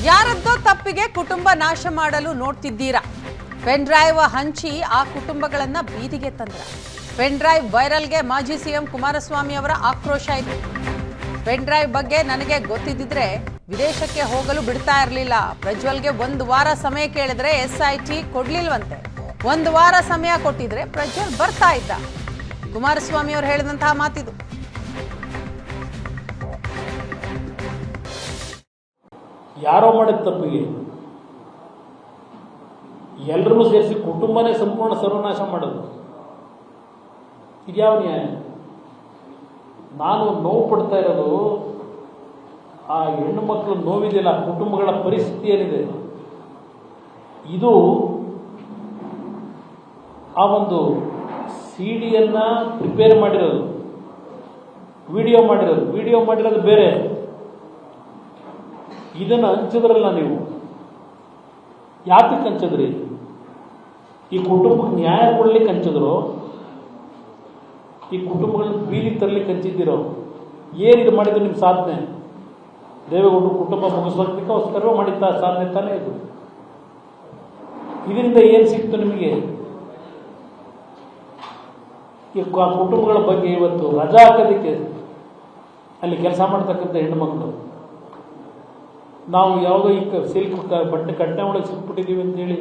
ಯಾರದ್ದೋ ತಪ್ಪಿಗೆ ಕುಟುಂಬ ನಾಶ ಮಾಡಲು ನೋಡ್ತಿದ್ದೀರಾ? ಪೆನ್ ಡ್ರೈವ್ ಹಂಚಿ ಆ ಕುಟುಂಬಗಳನ್ನ ಬೀದಿಗೆ ತಂದ್ರ. ಪೆನ್ ಡ್ರೈವ್ ವೈರಲ್ಗೆ ಮಾಜಿ ಸಿಎಂ ಕುಮಾರಸ್ವಾಮಿ ಅವರ ಆಕ್ರೋಶ ಇದೆ. ಪೆನ್ ಡ್ರೈವ್ ಬಗ್ಗೆ ನನಗೆ ಗೊತ್ತಿದ್ದಿದ್ರೆ ವಿದೇಶಕ್ಕೆ ಹೋಗಲು ಬಿಡ್ತಾ ಇರಲಿಲ್ಲ. ಪ್ರಜ್ವಲ್ಗೆ 1 ವಾರ ಸಮಯ ಕೇಳಿದ್ರೆ SIT ಕೊಡ್ಲಿಲ್ವಂತೆ. 1 ವಾರ ಸಮಯ ಕೊಟ್ಟಿದ್ರೆ ಪ್ರಜ್ವಲ್ ಬರ್ತಾ ಇದ್ದ. ಕುಮಾರಸ್ವಾಮಿ ಅವರು ಹೇಳಿದಂತಹ ಮಾತಿದು. ಯಾರೋ ಮಾಡಿದ ತಪ್ಪಿಗೆ ಎಲ್ಲರೂ ಸೇರಿಸಿ ಕುಟುಂಬನೇ ಸಂಪೂರ್ಣ ಸರ್ವನಾಶ ಮಾಡೋದು ಇದ್ಯಾವ ನ್ಯಾಯ? ನಾನು ನೋವು ಪಡ್ತಾ ಇರೋದು ಆ ಹೆಣ್ಣು ಮಕ್ಕಳು ನೋವಿದೆಯಲ್ಲ, ಕುಟುಂಬಗಳ ಪರಿಸ್ಥಿತಿ ಏನಿದೆ, ಇದು ಆ ಒಂದು CD ಪ್ರಿಪೇರ್ ಮಾಡಿರೋದು, ವಿಡಿಯೋ ಮಾಡಿರೋದು ಬೇರೆ. ಇದನ್ನು ಹಂಚಿದ್ರಲ್ಲ ನೀವು, ಯಾತಕ್ಕೆ ಹಂಚಿದ್ರಿ? ಈ ಕುಟುಂಬಕ್ಕೆ ನ್ಯಾಯ ಕೊಡ್ಲಿಕ್ಕೆ ಹಂಚಿದ್ರು, ಈ ಕುಟುಂಬಗಳನ್ನ ಬೀದಿ ತರಲಿಕ್ಕೆ ಹಂಚಿದ್ದೀರೋ? ಏನಿದು ಮಾಡಿದ್ರು ನಿಮ್ಮ ಸಾಧನೆ? ದೇವೇಗೌಡರು ಕುಟುಂಬ ಮುಗಿಸೋದಕ್ಕೋಸ್ಕರ ಮಾಡಿದ್ದ ಸಾಧನೆ ತಾನೇ ಇದು. ಇದರಿಂದ ಏನು ಸಿಕ್ತು ನಿಮಗೆ? ಈ ಕುಟುಂಬಗಳ ಬಗ್ಗೆ ಇವತ್ತು ರಜಾ ಹಾಕೋದಕ್ಕೆ ಅಲ್ಲಿ ಕೆಲಸ ಮಾಡ್ತಕ್ಕಂಥ ಹೆಣ್ಣುಮಕ್ಕಳು, ನಾವು ಯಾವುದೋ ಈ ಸಿಲ್ಕ್ ಬಟ್ಟೆ ಕಟ್ಟೆ ಒಳಗೆ ಸಿಕ್ಬಿಟ್ಟಿದ್ದೀವಿ ಅಂತೇಳಿ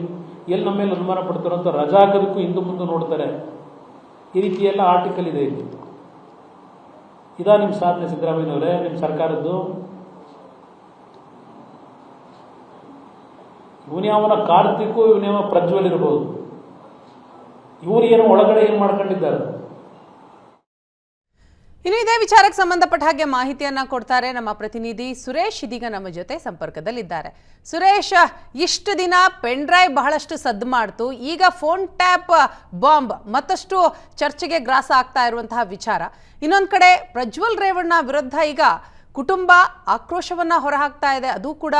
ಎಲ್ಲಿ ನಮ್ಮ ಮೇಲೆ ಅನುಮಾನ ಪಡ್ತಾರೋ ಅಂತ ರಜಾ ಹಾಕೋದಕ್ಕೂ ಹಿಂದೆ ಮುಂದೆ ನೋಡ್ತಾರೆ. ಈ ರೀತಿ ಎಲ್ಲ ಆರ್ಟಿಕಲ್ ಇದೆ ಇಲ್ಲಿ. ಇದಾ ನಿಮ್ಮ ಸಾಧನೆ ಸಿದ್ದರಾಮಯ್ಯನವರೇ, ನಿಮ್ಮ ಸರ್ಕಾರದ್ದು? ಇವನ್ಯಾವನ ಕಾರ್ತಿಕ್, ಇವನ್ಯಾವ ಪ್ರಜ್ವಲ್ ಇರ್ಬೋದು. ಇವರು ಏನೋ ಒಳಗಡೆ ಏನು ಮಾಡ್ಕೊಂಡಿದ್ದಾರೆ? ಇನ್ನು ಇದೇ ವಿಚಾರಕ್ಕೆ ಸಂಬಂಧಪಟ್ಟ ಹಾಗೆ ಮಾಹಿತಿಯನ್ನ ಕೊಡ್ತಾರೆ ನಮ್ಮ ಪ್ರತಿನಿಧಿ ಸುರೇಶ್. ಇದೀಗ ನಮ್ಮ ಜೊತೆ ಸಂಪರ್ಕದಲ್ಲಿದ್ದಾರೆ. ಸುರೇಶ್, ಇಷ್ಟು ದಿನ ಪೆನ್ ಡ್ರೈವ್ ಬಹಳಷ್ಟು ಸದ್ದು ಮಾಡ್ತು, ಈಗ ಫೋನ್ ಟ್ಯಾಪ್ ಬಾಂಬ್ ಮತ್ತಷ್ಟು ಚರ್ಚೆಗೆ ಗ್ರಾಸ ಆಗ್ತಾ ಇರುವಂತಹ ವಿಚಾರ. ಇನ್ನೊಂದು ಕಡೆ ಪ್ರಜ್ವಲ್ ರೇವಣ್ಣ ವಿರುದ್ಧ ಈಗ ಕುಟುಂಬ ಆಕ್ರೋಶವನ್ನ ಹೊರಹಾಕ್ತಾ ಇದೆ. ಅದು ಕೂಡ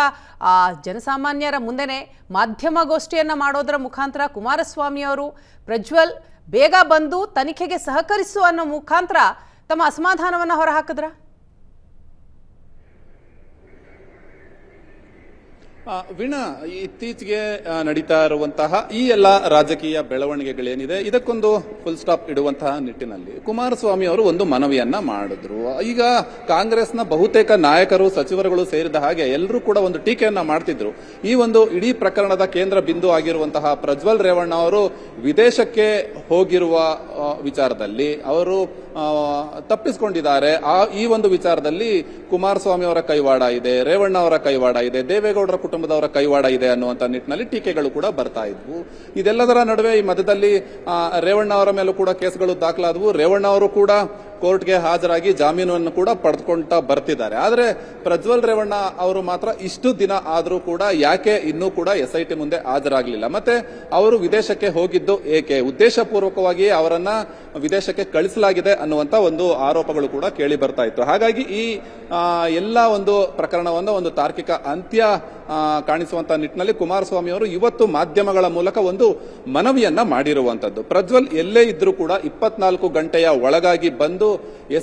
ಜನಸಾಮಾನ್ಯರ ಮುಂದೆನೆ ಮಾಧ್ಯಮಗೋಷ್ಠಿಯನ್ನ ಮಾಡೋದರ ಮುಖಾಂತರ ಕುಮಾರಸ್ವಾಮಿ ಅವರು ಪ್ರಜ್ವಲ್ ಬೇಗ ಬಂದು ತನಿಖೆಗೆ ಸಹಕರಿಸು ಅನ್ನೋ ಮುಖಾಂತರ ತಮ್ಮ ಅಸಮಾಧಾನವನ್ನ ಹೊರಹಾಕಿದ್ರ? ವೀಣಾ, ಇತ್ತೀಚೆಗೆ ನಡೀತಾ ಇರುವಂತಹ ಈ ಎಲ್ಲ ರಾಜಕೀಯ ಬೆಳವಣಿಗೆಗಳೇನಿದೆ ಇದಕ್ಕೊಂದು ಫುಲ್ ಸ್ಟಾಪ್ ಇಡುವಂತಹ ನಿಟ್ಟಿನಲ್ಲಿ ಕುಮಾರಸ್ವಾಮಿ ಅವರು ಒಂದು ಮನವಿಯನ್ನ ಮಾಡಿದ್ರು. ಈಗ ಕಾಂಗ್ರೆಸ್ನ ಬಹುತೇಕ ನಾಯಕರು, ಸಚಿವರುಗಳು ಸೇರಿದ ಹಾಗೆ ಎಲ್ಲರೂ ಕೂಡ ಒಂದು ಟೀಕೆಯನ್ನ ಮಾಡ್ತಿದ್ರು. ಈ ಒಂದು ಇಡೀ ಪ್ರಕರಣದ ಕೇಂದ್ರ ಬಿಂದು ಆಗಿರುವಂತಹ ಪ್ರಜ್ವಲ್ ರೇವಣ್ಣ ಅವರು ವಿದೇಶಕ್ಕೆ ಹೋಗಿರುವ ವಿಚಾರದಲ್ಲಿ ಅವರು ತಪ್ಪಿಸಿಕೊಂಡಿದ್ದಾರೆ. ಈ ಒಂದು ವಿಚಾರದಲ್ಲಿ ಕುಮಾರಸ್ವಾಮಿ ಅವರ ಕೈವಾಡ ಇದೆ, ರೇವಣ್ಣ ಅವರ ಕೈವಾಡ ಇದೆ, ದೇವೇಗೌಡರ ಕುಟುಂಬದವರ ಕೈವಾಡ ಇದೆ ಅನ್ನುವಂತ ನಿಟ್ಟಿನಲ್ಲಿ ಟೀಕೆಗಳು ಕೂಡ ಬರ್ತಾ ಇದ್ವು. ಇದೆಲ್ಲದರ ನಡುವೆ ಈ ಮಧ್ಯದಲ್ಲಿ ರೇವಣ್ಣ ಅವರ ಮೇಲೂ ಕೂಡ ಕೇಸ್ಗಳು ದಾಖಲಾದವು. ರೇವಣ್ಣ ಅವರು ಕೂಡ ಕೋರ್ಟ್ಗೆ ಹಾಜರಾಗಿ ಜಾಮೀನನ್ನು ಕೂಡ ಪಡೆದುಕೊಂಡ ಬರ್ತಿದ್ದಾರೆ. ಆದರೆ ಪ್ರಜ್ವಲ್ ರೇವಣ್ಣ ಅವರು ಮಾತ್ರ ಇಷ್ಟು ದಿನ ಆದರೂ ಕೂಡ ಯಾಕೆ ಇನ್ನೂ ಕೂಡ SIT ಮುಂದೆ ಹಾಜರಾಗಲಿಲ್ಲ? ಮತ್ತೆ ಅವರು ವಿದೇಶಕ್ಕೆ ಹೋಗಿದ್ದು ಏಕೆ? ಉದ್ದೇಶಪೂರ್ವಕವಾಗಿ ಅವರನ್ನ ವಿದೇಶಕ್ಕೆ ಕಳಿಸಲಾಗಿದೆ ಅನ್ನುವಂತ ಒಂದು ಆರೋಪಗಳು ಕೂಡ ಕೇಳಿ ಬರ್ತಾ ಇತ್ತು. ಹಾಗಾಗಿ ಈ ಎಲ್ಲ ಒಂದು ಪ್ರಕರಣವನ್ನು ಒಂದು ತಾರ್ಕಿಕ ಅಂತ್ಯ ಕಾಣಿಸುವಂತ ನಿಟ್ಟಿನಲ್ಲಿ ಕುಮಾರಸ್ವಾಮಿ ಅವರು ಇವತ್ತು ಮಾಧ್ಯಮಗಳ ಮೂಲಕ ಒಂದು ಮನವಿಯನ್ನ ಮಾಡಿರುವಂತದ್ದು. ಪ್ರಜ್ವಲ್ ಎಲ್ಲೇ ಇದ್ರೂ ಕೂಡ 24 ಗಂಟೆಯ ಒಳಗಾಗಿ ಬಂದು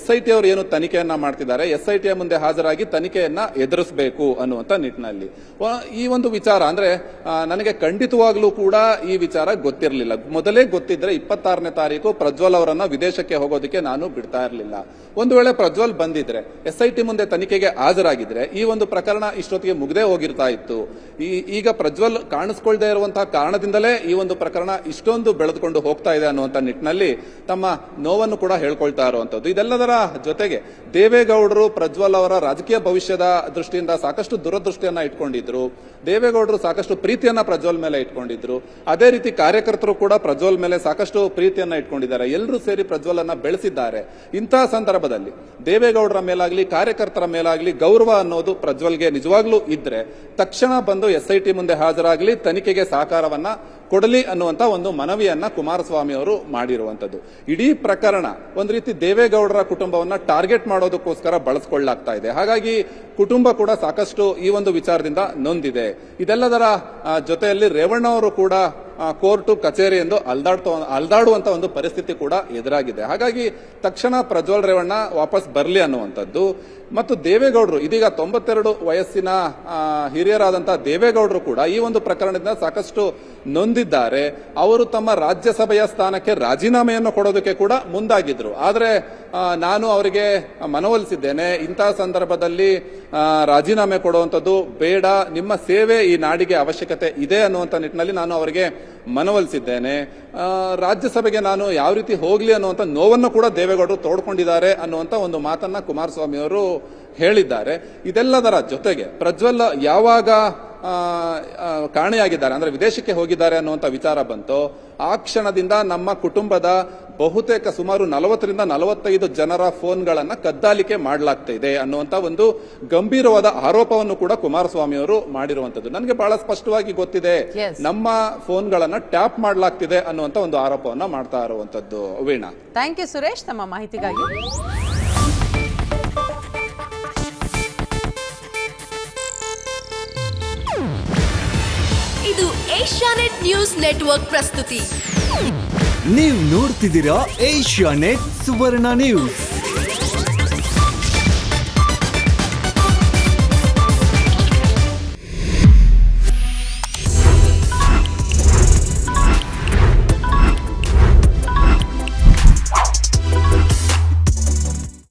SIT ಅವರು ಏನು ತನಿಖೆಯನ್ನ ಮಾಡ್ತಿದ್ದಾರೆ, SIT ಮುಂದೆ ಹಾಜರಾಗಿ ತನಿಖೆಯನ್ನ ಎದುರಿಸಬೇಕು ಅನ್ನುವಂತ ನಿಟ್ಟಿನಲ್ಲಿ ಈ ಒಂದು ವಿಚಾರ ಅಂದ್ರೆ ನನಗೆ ಖಂಡಿತವಾಗ್ಲೂ ಕೂಡ ಈ ವಿಚಾರ ಗೊತ್ತಿರಲಿಲ್ಲ. ಮೊದಲೇ ಗೊತ್ತಿದ್ರೆ 26ನೇ ತಾರೀಕು ಪ್ರಜ್ವಲ್ ಅವರನ್ನ ವಿದೇಶಕ್ಕೆ ಹೋಗೋದಕ್ಕೆ ನಾನು ಬಿಡ್ತಾ ಇರಲಿಲ್ಲ. ಒಂದು ವೇಳೆ ಪ್ರಜ್ವಲ್ ಬಂದಿದ್ರೆ, SIT ಮುಂದೆ ತನಿಖೆಗೆ ಹಾಜರಾಗಿದ್ರೆ ಈ ಒಂದು ಪ್ರಕರಣ ಇಷ್ಟೊತ್ತಿಗೆ ಮುಗ್ದೇ ಹೋಗಿರ್ತಾ ಇತ್ತು. ಈಗ ಪ್ರಜ್ವಲ್ ಕಾಣಿಸ್ಕೊಳ್ದೇ ಇರುವಂತಹ ಕಾರಣದಿಂದಲೇ ಈ ಒಂದು ಪ್ರಕರಣ ಇಷ್ಟೊಂದು ಬೆಳೆದುಕೊಂಡು ಹೋಗ್ತಾ ಇದೆ ಅನ್ನುವಂತ ನಿಟ್ಟಿನಲ್ಲಿ ತಮ್ಮ ನೋವನ್ನು ಕೂಡ ಹೇಳ್ಕೊಳ್ತಾ ಇರುವಂತದ್ದು. ಇದೆಲ್ಲದರ ಜೊತೆಗೆ ದೇವೇಗೌಡರು ಪ್ರಜ್ವಲ್ ಅವರ ರಾಜಕೀಯ ಭವಿಷ್ಯದ ದೃಷ್ಟಿಯಿಂದ ಸಾಕಷ್ಟು ದೂರದೃಷ್ಟಿಯನ್ನ ಇಟ್ಕೊಂಡಿದ್ರು. ದೇವೇಗೌಡರು ಸಾಕಷ್ಟು ಪ್ರೀತಿಯನ್ನ ಪ್ರಜ್ವಲ್ ಮೇಲೆ ಇಟ್ಕೊಂಡಿದ್ರು. ಅದೇ ರೀತಿ ಕಾರ್ಯಕರ್ತರು ಕೂಡ ಪ್ರಜ್ವಲ್ ಮೇಲೆ ಸಾಕಷ್ಟು ಪ್ರೀತಿಯನ್ನ ಇಟ್ಕೊಂಡಿದ್ದಾರೆ. ಎಲ್ಲರೂ ಸೇರಿ ಪ್ರಜ್ವಲ್ ಅನ್ನ ಬೆಳೆಸಿದ್ದಾರೆ. ಇಂತಹ ಸಂದರ್ಭದಲ್ಲಿ ದೇವೇಗೌಡರ ಮೇಲಾಗ್ಲಿ ಕಾರ್ಯಕರ್ತರ ಮೇಲಾಗ್ಲಿ ಗೌರವ ಅನ್ನೋದು ಪ್ರಜ್ವಲ್ಗೆ ನಿಜವಾಗ್ಲೂ ಇದ್ರೆ ತಕ್ಷಣ ಬಂದು SIT ಮುಂದೆ ಹಾಜರಾಗಲಿ, ತನಿಖೆಗೆ ಸಹಕಾರವನ್ನ ಕೊಡಲಿ ಅನ್ನುವಂತ ಒಂದು ಮನವಿಯನ್ನ ಕುಮಾರಸ್ವಾಮಿ ಅವರು ಮಾಡಿರುವಂತದ್ದು. ಇಡೀ ಪ್ರಕರಣ ಒಂದು ರೀತಿ ದೇವೇಗೌಡರ ಕುಟುಂಬವನ್ನ ಟಾರ್ಗೆಟ್ ಮಾಡೋದಕ್ಕೋಸ್ಕರ ಬಳಸಿಕೊಳ್ಳಲಾಗ್ತಾ ಇದೆ. ಹಾಗಾಗಿ ಕುಟುಂಬ ಕೂಡ ಸಾಕಷ್ಟು ಈ ಒಂದು ವಿಚಾರದಿಂದ ನೊಂದಿದೆ. ಇದೆಲ್ಲದರ ಜೊತೆಯಲ್ಲಿ ರೇವಣ್ಣ ಅವರು ಕೂಡ ಕೋರ್ಟು ಕಚೇರಿ ಎಂದು ಅಲ್ದಾಡುವಂತ ಒಂದು ಪರಿಸ್ಥಿತಿ ಕೂಡ ಎದುರಾಗಿದೆ. ಹಾಗಾಗಿ ತಕ್ಷಣ ಪ್ರಜ್ವಲ್ ರೇವಣ್ಣ ವಾಪಸ್ ಬರಲಿ ಅನ್ನುವಂಥದ್ದು. ಮತ್ತು ದೇವೇಗೌಡರು ಇದೀಗ 92 ವಯಸ್ಸಿನ ಹಿರಿಯರಾದಂತಹ ದೇವೇಗೌಡರು ಕೂಡ ಈ ಒಂದು ಪ್ರಕರಣದಿಂದ ಸಾಕಷ್ಟು ನೊಂದಿದ್ದಾರೆ. ಅವರು ತಮ್ಮ ರಾಜ್ಯಸಭೆಯ ಸ್ಥಾನಕ್ಕೆ ರಾಜೀನಾಮೆಯನ್ನು ಕೊಡೋದಕ್ಕೆ ಕೂಡ ಮುಂದಾಗಿದ್ರು. ಆದರೆ ನಾನು ಅವರಿಗೆ ಮನವೊಲಿಸಿದ್ದೇನೆ, ಇಂತಹ ಸಂದರ್ಭದಲ್ಲಿ ರಾಜೀನಾಮೆ ಕೊಡುವಂಥದ್ದು ಬೇಡ, ನಿಮ್ಮ ಸೇವೆ ಈ ನಾಡಿಗೆ ಅವಶ್ಯಕತೆ ಇದೆ ಅನ್ನುವಂಥ ನಿಟ್ಟಿನಲ್ಲಿ ನಾನು ಅವರಿಗೆ ಮನವೊಲಿಸಿದ್ದೇನೆ. ರಾಜ್ಯಸಭೆಗೆ ನಾನು ಯಾವ ರೀತಿ ಹೋಗ್ಲಿ ಅನ್ನುವಂಥ ನೋವನ್ನು ಕೂಡ ದೇವೇಗೌಡರು ತೋಡ್ಕೊಂಡಿದ್ದಾರೆ ಅನ್ನುವಂಥ ಒಂದು ಮಾತನ್ನ ಕುಮಾರಸ್ವಾಮಿ ಅವರು ಹೇಳಿದ್ದಾರೆ. ಇದೆಲ್ಲದರ ಜೊತೆಗೆ ಪ್ರಜ್ವಲ್ ಯಾವಾಗ ಕಾಣೆಯಾಗಿದ್ದಾರೆ ಅಂದ್ರೆ ವಿದೇಶಕ್ಕೆ ಹೋಗಿದ್ದಾರೆ ಅನ್ನುವಂಥ ವಿಚಾರ ಬಂತು, ಆ ಕ್ಷಣದಿಂದ ನಮ್ಮ ಕುಟುಂಬದ ಬಹುತೇಕ ಸುಮಾರು 40ರಿಂದ 45 ಜನರ ಫೋನ್ಗಳನ್ನ ಕದ್ದಾಲಿಕೆ ಮಾಡಲಾಗ್ತಾ ಇದೆ ಅನ್ನುವಂಥ ಒಂದು ಗಂಭೀರವಾದ ಆರೋಪವನ್ನು ಕೂಡ ಕುಮಾರಸ್ವಾಮಿ ಅವರು ಮಾಡಿರುವಂತದ್ದು. ನನಗೆ ಬಹಳ ಸ್ಪಷ್ಟವಾಗಿ ಗೊತ್ತಿದೆ, ನಮ್ಮ ಫೋನ್ಗಳನ್ನ ಟ್ಯಾಪ್ ಮಾಡಲಾಗ್ತಿದೆ ಅನ್ನುವಂಥ ಒಂದು ಆರೋಪವನ್ನ ಮಾಡ್ತಾ ಇರುವಂತದ್ದು. ವೀಣಾ, ಥ್ಯಾಂಕ್ ಯು ಸುರೇಶ್ ನಮ್ಮ ಮಾಹಿತಿಗಾಗಿ. ಇದು ಏಷ್ಯಾನೆಟ್ ನ್ಯೂಸ್ ನೆಟ್ವರ್ಕ್ ಪ್ರಸ್ತುತಿ. ನೀವು ನೋಡ್ತಿದ್ದೀರಾ ಏಷ್ಯಾನೆಟ್ ಸುವರ್ಣ ನ್ಯೂಸ್.